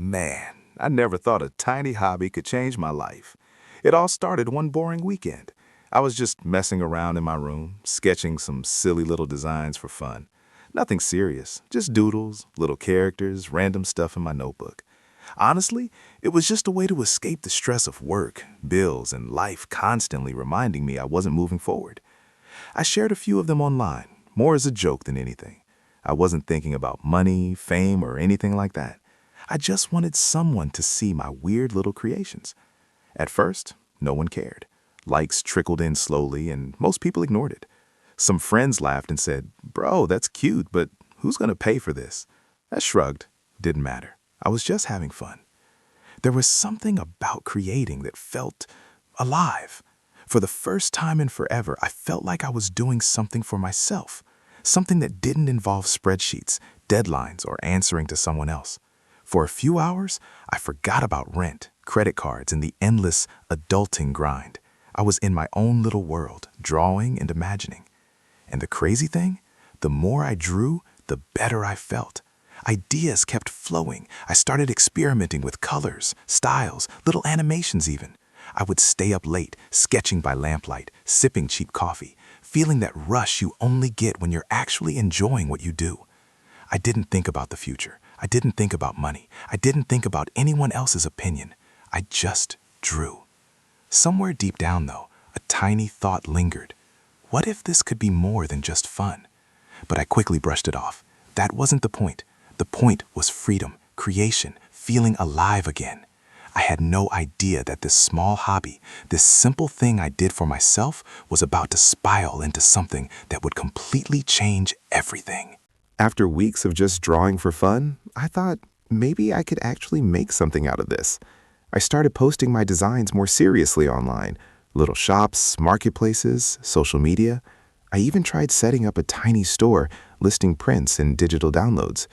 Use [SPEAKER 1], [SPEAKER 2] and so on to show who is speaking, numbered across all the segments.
[SPEAKER 1] Man, I never thought a tiny hobby could change my life. It all started one boring weekend. I was just messing around in my room, sketching some silly little designs for fun. Nothing serious, just doodles, little characters, random stuff in my notebook. Honestly, it was just a way to escape the stress of work, bills, and life constantly reminding me I wasn't moving forward. I shared a few of them online, more as a joke than anything. I wasn't thinking about money, fame, or anything like that. I just wanted someone to see my weird little creations. At first, no one cared. Likes trickled in slowly, and most people ignored it. Some friends laughed and said, "Bro, that's cute, but who's going to pay for this?" I shrugged. Didn't matter. I was just having fun. There was something about creating that felt alive. For the first time in forever, I felt like I was doing something for myself, something that didn't involve spreadsheets, deadlines, or answering to someone else. For a few hours, I forgot about rent, credit cards, and the endless adulting grind. I was in my own little world, drawing and imagining. And the crazy thing, the more I drew, the better I felt. Ideas kept flowing. I started experimenting with colors, styles, little animations even. I would stay up late, sketching by lamplight, sipping cheap coffee, feeling that rush you only get when you're actually enjoying what you do. I didn't think about the future. I didn't think about money. I didn't think about anyone else's opinion. I just drew. Somewhere deep down, though, a tiny thought lingered. What if this could be more than just fun? But I quickly brushed it off. That wasn't the point. The point was freedom, creation, feeling alive again. I had no idea that this small hobby, this simple thing I did for myself, was about to spiral into something that would completely change everything. After weeks of just drawing for fun, I thought maybe I could actually make something out of this. I started posting my designs more seriously online, little shops, marketplaces, social media. I even tried setting up a tiny store, listing prints and digital downloads.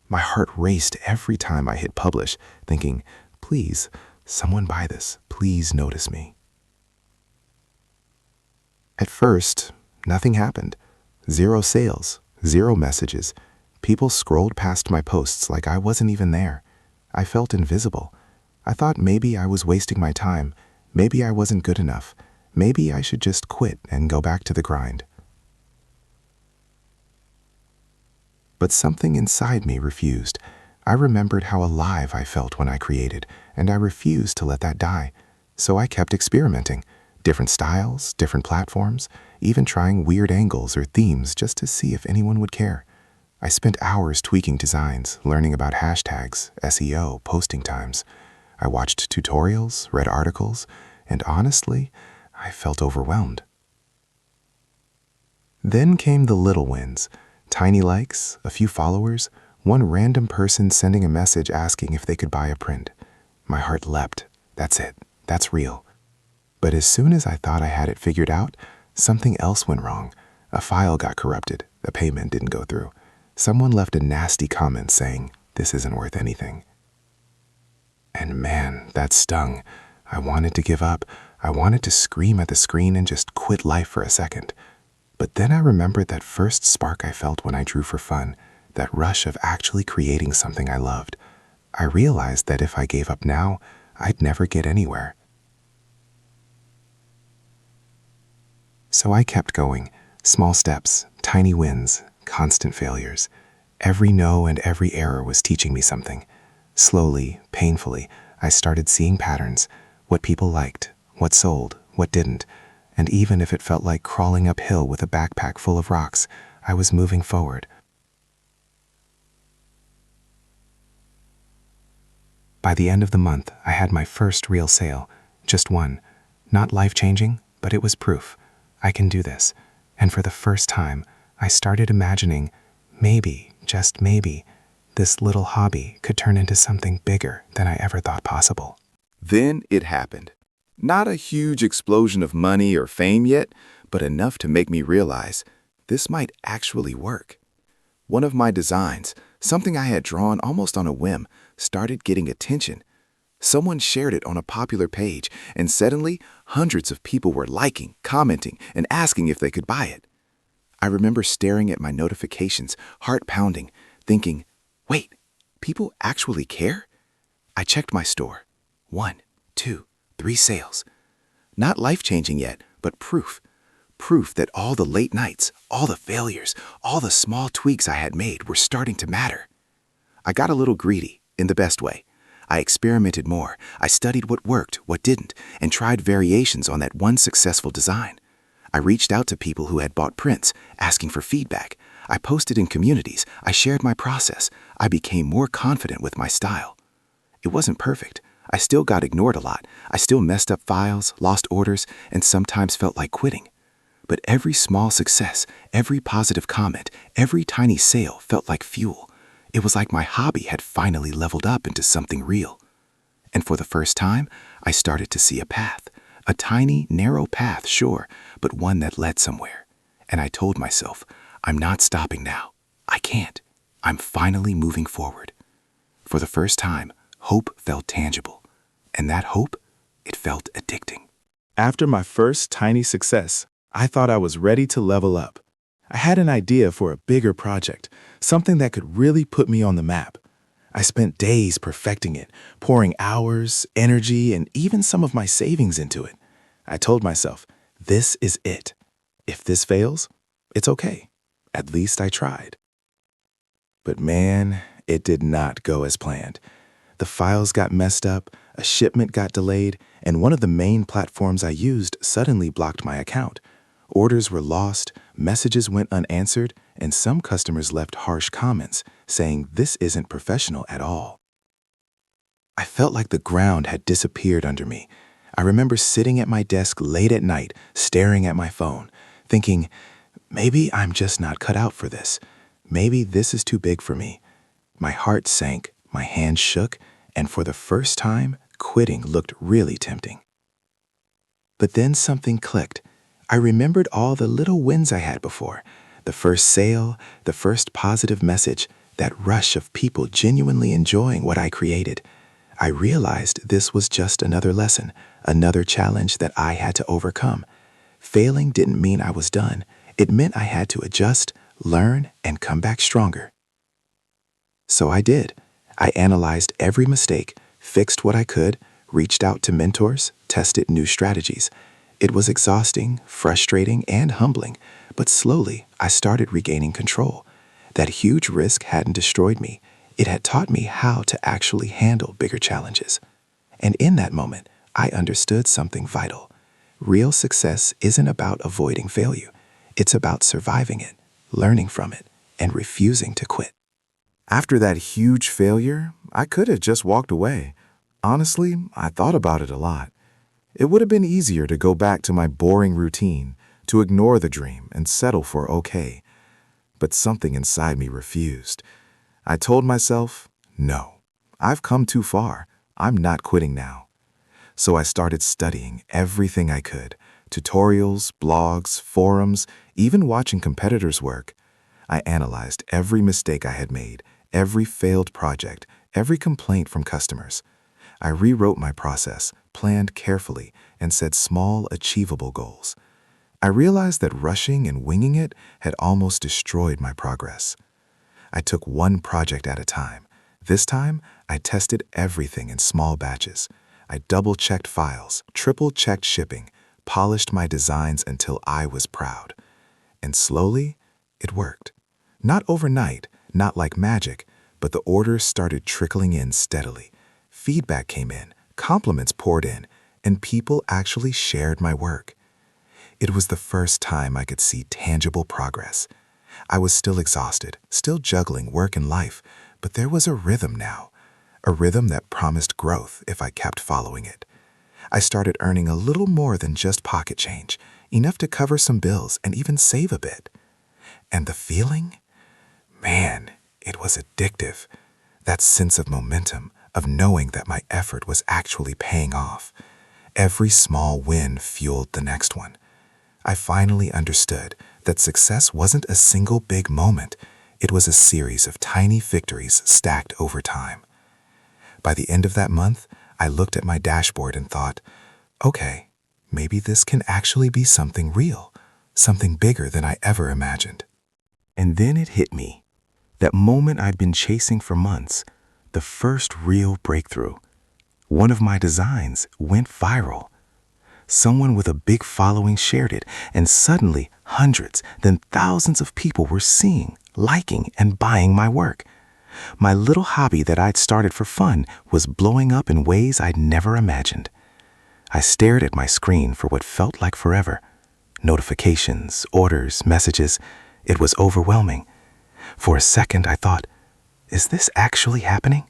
[SPEAKER 1] My heart raced every time I hit publish, thinking, please, someone buy this. Please notice me. At first, nothing happened. Zero sales, zero messages. People scrolled past my posts like I wasn't even there. I felt invisible. I thought maybe I was wasting my time. Maybe I wasn't good enough. Maybe I should just quit and go back to the grind. But something inside me refused. I remembered how alive I felt when I created, and I refused to let that die. So I kept experimenting. Different styles, different platforms, even trying weird angles or themes just to see if anyone would care. I spent hours tweaking designs, learning about hashtags, SEO, posting times. I watched tutorials, read articles, and honestly, I felt overwhelmed. Then came the little wins. Tiny likes, a few followers, one random person sending a message asking if they could buy a print. My heart leapt. That's it. That's real. But as soon as I thought I had it figured out, something else went wrong. A file got corrupted. A payment didn't go through. Someone left a nasty comment saying, "This isn't worth anything." And man, that stung. I wanted to give up. I wanted to scream at the screen and just quit life for a second. But then I remembered that first spark I felt when I drew for fun, that rush of actually creating something I loved. I realized that if I gave up now, I'd never get anywhere. So I kept going. Small steps, tiny wins, constant failures. Every no and every error was teaching me something. Slowly, painfully, I started seeing patterns, what people liked, what sold, what didn't, and even if it felt like crawling uphill with a backpack full of rocks, I was moving forward. By the end of the month, I had my first real sale, just one. Not life-changing, but it was proof. I can do this. And for the first time, I started imagining, maybe, just maybe, this little hobby could turn into something bigger than I ever thought possible. Then it happened. Not a huge explosion of money or fame yet, but enough to make me realize this might actually work. One of my designs, something I had drawn almost on a whim, started getting attention. Someone shared it on a popular page, and suddenly hundreds of people were liking, commenting, and asking if they could buy it. I remember staring at my notifications, heart pounding, thinking, wait, people actually care?
[SPEAKER 2] I checked my store. 1, 2, 3 sales. Not life-changing yet, but proof. Proof that all the late nights, all the failures, all the small tweaks I had made were starting to matter. I got a little greedy, in the best way. I experimented more. I studied what worked, what didn't, and tried variations on that one successful design. I reached out to people who had bought prints, asking for feedback. I posted in communities. I shared my process. I became more confident with my style. It wasn't perfect. I still got ignored a lot. I still messed up files, lost orders, and sometimes felt like quitting. But every small success, every positive comment, every tiny sale felt like fuel. It was like my hobby had finally leveled up into something real. And for the first time, I started to see a path. A tiny, narrow path, sure, but one that led somewhere. And I told myself, I'm not stopping now. I can't. I'm finally moving forward. For the first time, hope felt tangible. And that hope, it felt addicting.
[SPEAKER 1] After my first tiny success, I thought I was ready to level up. I had an idea for a bigger project, something that could really put me on the map. I spent days perfecting it, pouring hours, energy, and even some of my savings into it. I told myself, this is it. If this fails, it's okay. At least I tried. But man, it did not go as planned. The files got messed up, a shipment got delayed, and one of the main platforms I used suddenly blocked my account. Orders were lost, messages went unanswered, and some customers left harsh comments saying this isn't professional at all. I felt like the ground had disappeared under me. I remember sitting at my desk late at night, staring at my phone, thinking, maybe I'm just not cut out for this. Maybe this is too big for me. My heart sank, my hands shook, and for the first time, quitting looked really tempting. But then something clicked. I remembered all the little wins I had before. The first sale, the first positive message, that rush of people genuinely enjoying what I created. I realized this was just another lesson, another challenge that I had to overcome. Failing didn't mean I was done. It meant I had to adjust, learn, and come back stronger. So I did. I analyzed every mistake, fixed what I could, reached out to mentors, tested new strategies. It was exhausting, frustrating, and humbling, but slowly I started regaining control. That huge risk hadn't destroyed me. It had taught me how to actually handle bigger challenges. And in that moment, I understood something vital. Real success isn't about avoiding failure. It's about surviving it, learning from it, and refusing to quit. After that huge failure, I could have just walked away. Honestly, I thought about it a lot. It would have been easier to go back to my boring routine, to ignore the dream and settle for okay. But something inside me refused. I told myself, no, I've come too far. I'm not quitting now. So I started studying everything I could, tutorials, blogs, forums, even watching competitors work. I analyzed every mistake I had made, every failed project, every complaint from customers. I rewrote my process, planned carefully, and set small, achievable goals. I realized that rushing and winging it had almost destroyed my progress. I took one project at a time. This time, I tested everything in small batches. I double-checked files, triple-checked shipping, polished my designs until I was proud. And slowly, it worked. Not overnight, not like magic, but the orders started trickling in steadily. Feedback came in, compliments poured in, and people actually shared my work. It was the first time I could see tangible progress. I was still exhausted, still juggling work and life, but there was a rhythm now, a rhythm that promised growth if I kept following it. I started earning a little more than just pocket change, enough to cover some bills and even save a bit. And the feeling? Man, it was addictive. That sense of momentum, of knowing that my effort was actually paying off. Every small win fueled the next one. I finally understood that success wasn't a single big moment. It was a series of tiny victories stacked over time. By the end of that month, I looked at my dashboard and thought, okay, maybe this can actually be something real, something bigger than I ever imagined. And then it hit me. That moment I'd been chasing for months, the first real breakthrough.
[SPEAKER 2] One of my designs went viral. Someone with a big following shared it, and suddenly hundreds, then thousands of people were seeing, liking, and buying my work. My little hobby that I'd started for fun was blowing up in ways I'd never imagined. I stared at my screen for what felt like forever. Notifications, orders, messages. It was overwhelming. For a second, I thought, is this actually happening?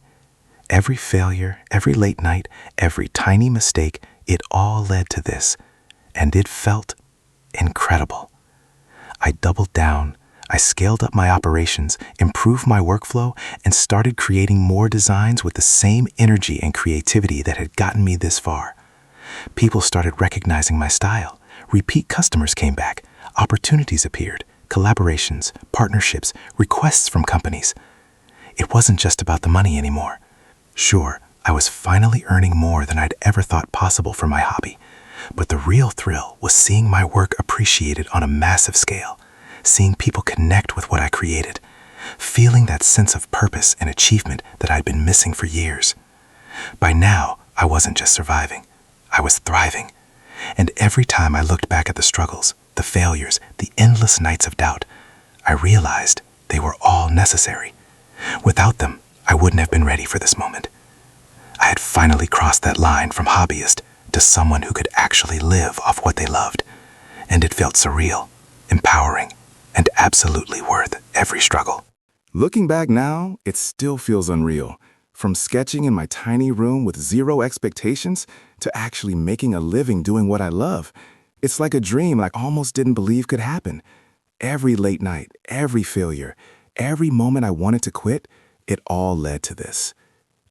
[SPEAKER 2] Every failure, every late night, every tiny mistake, it all led to this. And it felt incredible. I doubled down. I scaled up my operations, improved my workflow, and started creating more designs with the same energy and creativity that had gotten me this far. People started recognizing my style. Repeat customers came back. Opportunities appeared. Collaborations, partnerships, requests from companies. It wasn't just about the money anymore. Sure, I was finally earning more than I'd ever thought possible for my hobby. But the real thrill was seeing my work appreciated on a massive scale, seeing people connect with what I created, feeling that sense of purpose and achievement that I'd been missing for years. By now, I wasn't just surviving. I was thriving. And every time I looked back at the struggles, the failures, the endless nights of doubt, I realized they were all necessary. Without them, I wouldn't have been ready for this moment. I had finally crossed that line from hobbyist to someone who could actually live off what they loved. And it felt surreal, empowering, and absolutely worth every struggle.
[SPEAKER 1] Looking back now, it still feels unreal. From sketching in my tiny room with zero expectations to actually making a living doing what I love. It's like a dream I almost didn't believe could happen. Every late night, every failure, every moment I wanted to quit, it all led to this.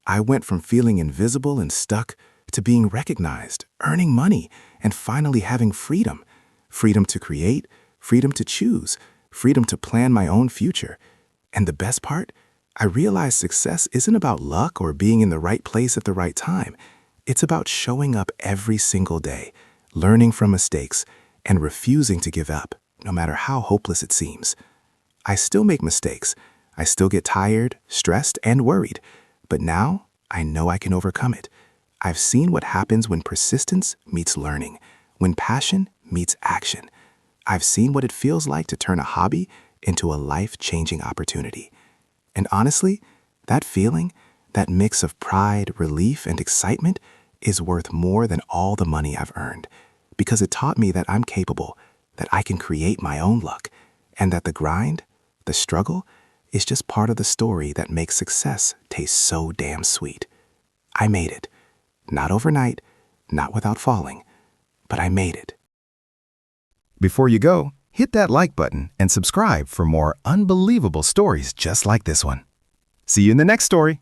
[SPEAKER 1] I went from feeling invisible and stuck to being recognized, earning money, and finally having freedom. Freedom to create, freedom to choose, freedom to plan my own future. And the best part? I realized success isn't about luck or being in the right place at the right time. It's about showing up every single day, learning from mistakes, and refusing to give up, no matter how hopeless it seems. I still make mistakes. I still get tired, stressed, and worried. But now, I know I can overcome it. I've seen what happens when persistence meets learning, when passion meets action. I've seen what it feels like to turn a hobby into a life-changing opportunity. And honestly, that feeling, that mix of pride, relief, and excitement is worth more than all the money I've earned, because it taught me that I'm capable, that I can create my own luck, and that the grind, the struggle, is just part of the story that makes success taste so damn sweet. I made it. Not overnight, not without falling, but I made it.
[SPEAKER 2] Before you go, hit that like button and subscribe for more unbelievable stories just like this one. See you in the next story.